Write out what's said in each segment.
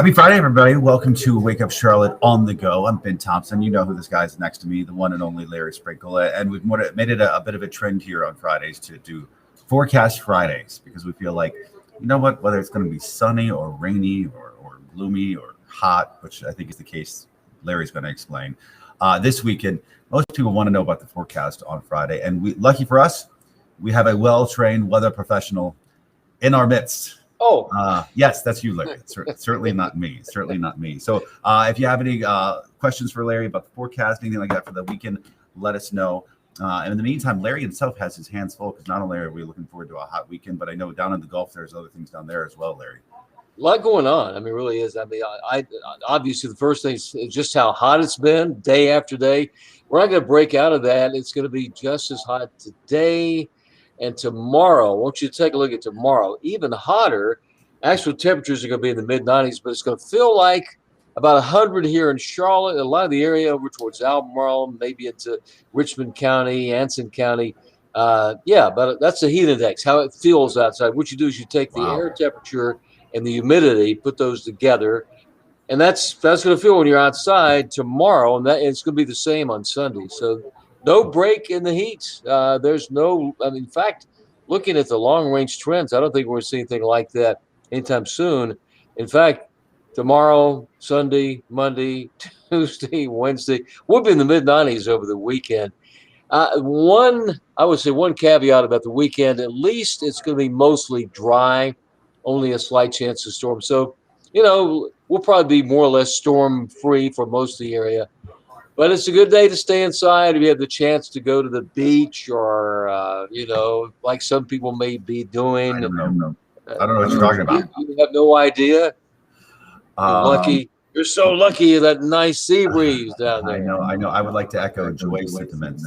Happy Friday, everybody. Welcome to Wake Up Charlotte on the Go. I'm Ben Thompson. You know who this guy is next to me, the one and only Larry Sprinkle. And we've made it a bit of a trend here on Fridays to do Forecast Fridays because we feel like, you know what, whether it's going to be sunny or rainy or gloomy or hot, which I think is the case Larry's going to explain, this weekend, most people want to know about the forecast on Friday. And lucky for us, we have a well-trained weather professional in our midst. Oh, yes, that's you, Larry. Certainly not me. Certainly not me. So if you have any questions for Larry about the forecast, anything like that for the weekend, let us know. And in the meantime, Larry himself has his hands full because not only are we looking forward to a hot weekend, but I know down in the Gulf, there's other things down there as well, Larry. a lot going on. I mean, it really is. I mean, I obviously the first thing is just how hot it's been day after day. We're not going to break out of that. It's going to be just as hot today and tomorrow. I want you to take a look at tomorrow. Even hotter. Actual temperatures are going to be in the mid-90s, but it's going to feel like about 100 here in Charlotte. A lot of the area over towards Albemarle, maybe into Richmond County, Anson County. But that's the heat index, how it feels outside. What you do is you take the air temperature and the humidity, put those together, and that's going to feel when you're outside tomorrow, and it's going to be the same on Sunday. So no break in the heat. There's no – I mean, in fact, looking at the long-range trends, I don't think we're going to see anything like that anytime soon. In fact, tomorrow, Sunday, Monday, Tuesday, Wednesday, we'll be in the mid-90s over the weekend. I would say one caveat about the weekend, at least it's going to be mostly dry, only a slight chance of storm. So, we'll probably be more or less storm-free for most of the area. But it's a good day to stay inside if you have the chance to go to the beach or, like some people may be doing. I don't know what you're talking about. You have no idea. You're lucky. You're so lucky that nice sea breeze down there. I know. I would like to echo Joy's sentiments.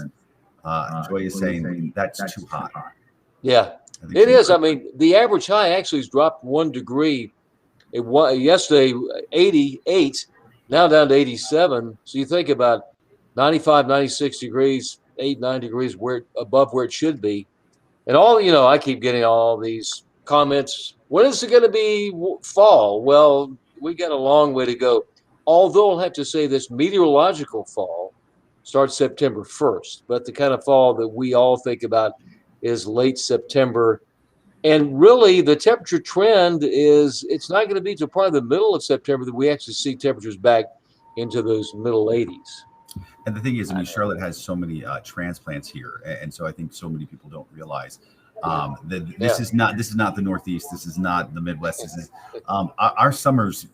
Joy is saying that's too hot. Yeah, it is. I mean, the average high actually has dropped 1 degree. Yesterday, 88. Now down to 87. So you think about 95, 96 degrees, 8, 9 degrees above where it should be. And I keep getting all these comments. When is it going to be fall? Well, we got a long way to go. Although I'll have to say this meteorological fall starts September 1st. But the kind of fall that we all think about is late September. And really, the temperature trend is it's not going to be until probably the middle of September that we actually see temperatures back into those middle 80s. And the thing is, I mean, Charlotte has so many transplants here, and so I think so many people don't realize that this is not the Northeast. This is not the Midwest. This is our summers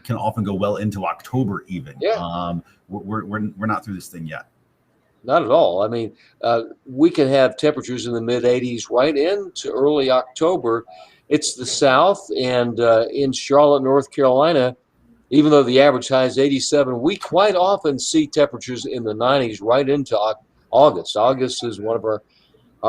can often go well into October even. Yeah. We're not through this thing yet. Not at all. I mean, we can have temperatures in the mid-80s right into early October. It's the South, and in Charlotte, North Carolina, even though the average high is 87, we quite often see temperatures in the 90s right into August. August is one of our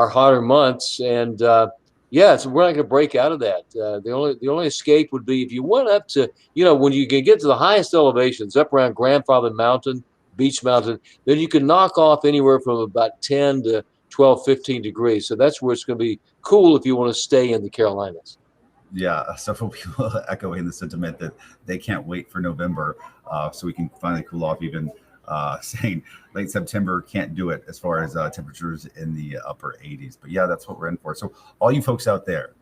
hotter months, and so we're not going to break out of that. The only escape would be if you went up to, when you can get to the highest elevations, up around Grandfather Mountain, Beach Mountain, then you can knock off anywhere from about 10 to 12, 15 degrees. So that's where it's going to be cool if you want to stay in the Carolinas. Yeah, several people echoing the sentiment that they can't wait for November so we can finally cool off, even saying late September can't do it as far as temperatures in the upper 80s. But yeah, that's what we're in for. So all you folks out there,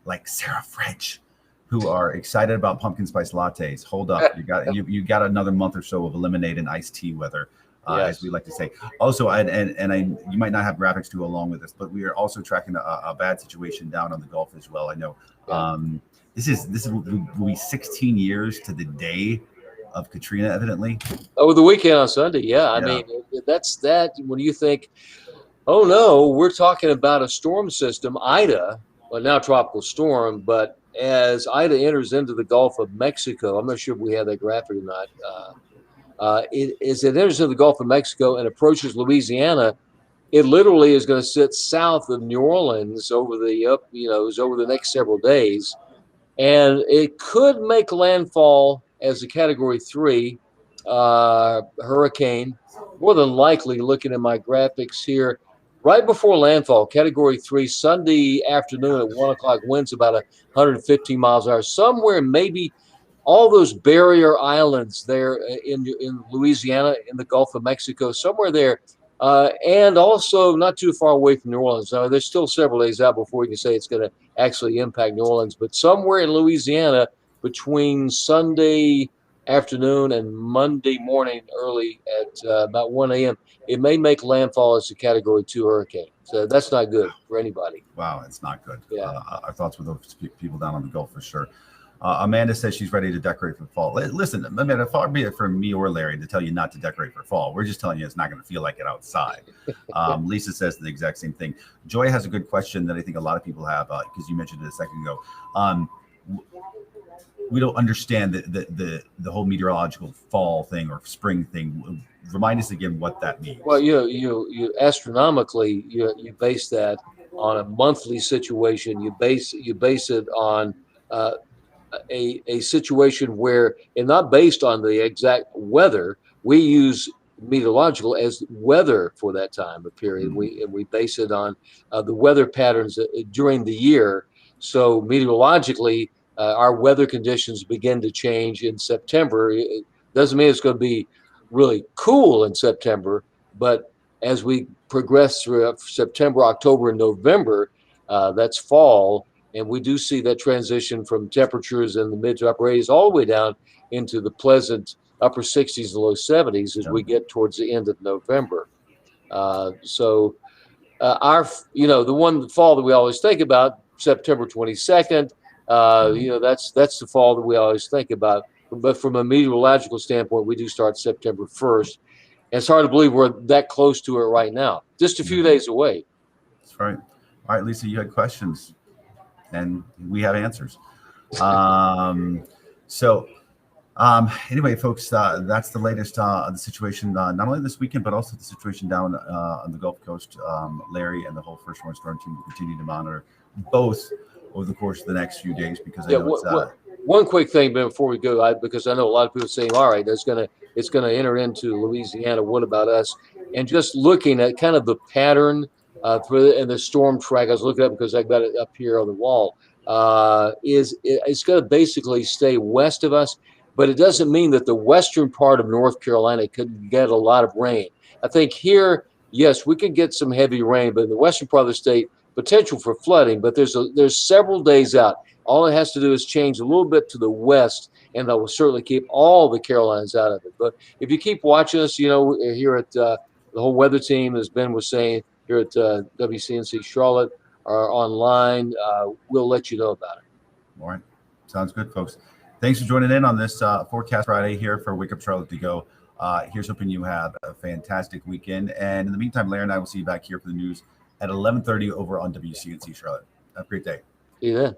like Sarah French, who are excited about pumpkin spice lattes, hold up. You got another month or so of eliminating iced tea weather, as we like to say. Also, you might not have graphics to go along with this, but we are also tracking a bad situation down on the Gulf as well. I know this will be 16 years to the day of Katrina, evidently. Over the weekend on Sunday, yeah. I mean, that's that. When you think, oh no, we're talking about a storm system, Ida, well now tropical storm, but as Ida enters into the Gulf of Mexico, I'm not sure if we have that graphic or not. It enters into the Gulf of Mexico and approaches Louisiana, it literally is going to sit south of New Orleans over the next several days, and it could make landfall as a Category 3 hurricane. More than likely, looking at my graphics here, right before landfall, Category 3, Sunday afternoon at 1 o'clock, winds about 115 miles an hour. Somewhere maybe all those barrier islands there in Louisiana, in the Gulf of Mexico, somewhere there. And also not too far away from New Orleans. Now, there's still several days out before we can say it's going to actually impact New Orleans, but somewhere in Louisiana between Sunday afternoon and Monday morning early at about 1 a.m., it may make landfall as a Category 2 hurricane. So that's not good for anybody. Wow, it's not good. Yeah. Our thoughts with those people down on the Gulf for sure. Amanda says she's ready to decorate for fall. Listen, Amanda, far be it from me or Larry to tell you not to decorate for fall. We're just telling you it's not going to feel like it outside. Lisa says the exact same thing. Joy has a good question that I think a lot of people have, because you mentioned it a second ago. We don't understand the whole meteorological fall thing or spring thing. Remind us again what that means. Well, you astronomically you base that on a monthly situation. You base it on a situation where, and not based on the exact weather. We use meteorological as weather for that time of period. We base it on the weather patterns during the year. So meteorologically, our weather conditions begin to change in September. It doesn't mean it's going to be really cool in September, but as we progress through September, October, and November, that's fall. And we do see that transition from temperatures in the mid to upper 80s all the way down into the pleasant upper 60s and low 70s as we get towards the end of November. So our, the one fall that we always think about, September 22nd, that's the fall that we always think about. But from a meteorological standpoint, we do start September 1st. And it's hard to believe we're that close to it right now, just a few days away. That's right. All right, Lisa, you had questions, and we have answers. Anyway, folks, that's the latest on the situation, not only this weekend, but also the situation down on the Gulf Coast. Larry and the whole First Warning Storm team will continue to monitor both over the course of the next few days, because I know one quick thing before we go, because I know a lot of people are saying, all right, it's going to enter into Louisiana. What about us? And just looking at kind of the pattern and the storm track, I was looking up because I got it up here on the wall, it's going to basically stay west of us, but it doesn't mean that the western part of North Carolina could get a lot of rain. I think here, yes, we could get some heavy rain, but in the western part of the state, potential for flooding, but there's several days out. All it has to do is change a little bit to the west, and that will certainly keep all the Carolinas out of it. But if you keep watching us, here at the whole weather team, as Ben was saying, here at WCNC Charlotte or online, we'll let you know about it. All right. Sounds good, folks. Thanks for joining in on this Forecast Friday here for Wake Up Charlotte to go. Here's hoping you have a fantastic weekend. And in the meantime, Larry and I will see you back here for the news at 11:30 over on WCNC Charlotte. Have a great day. See you then.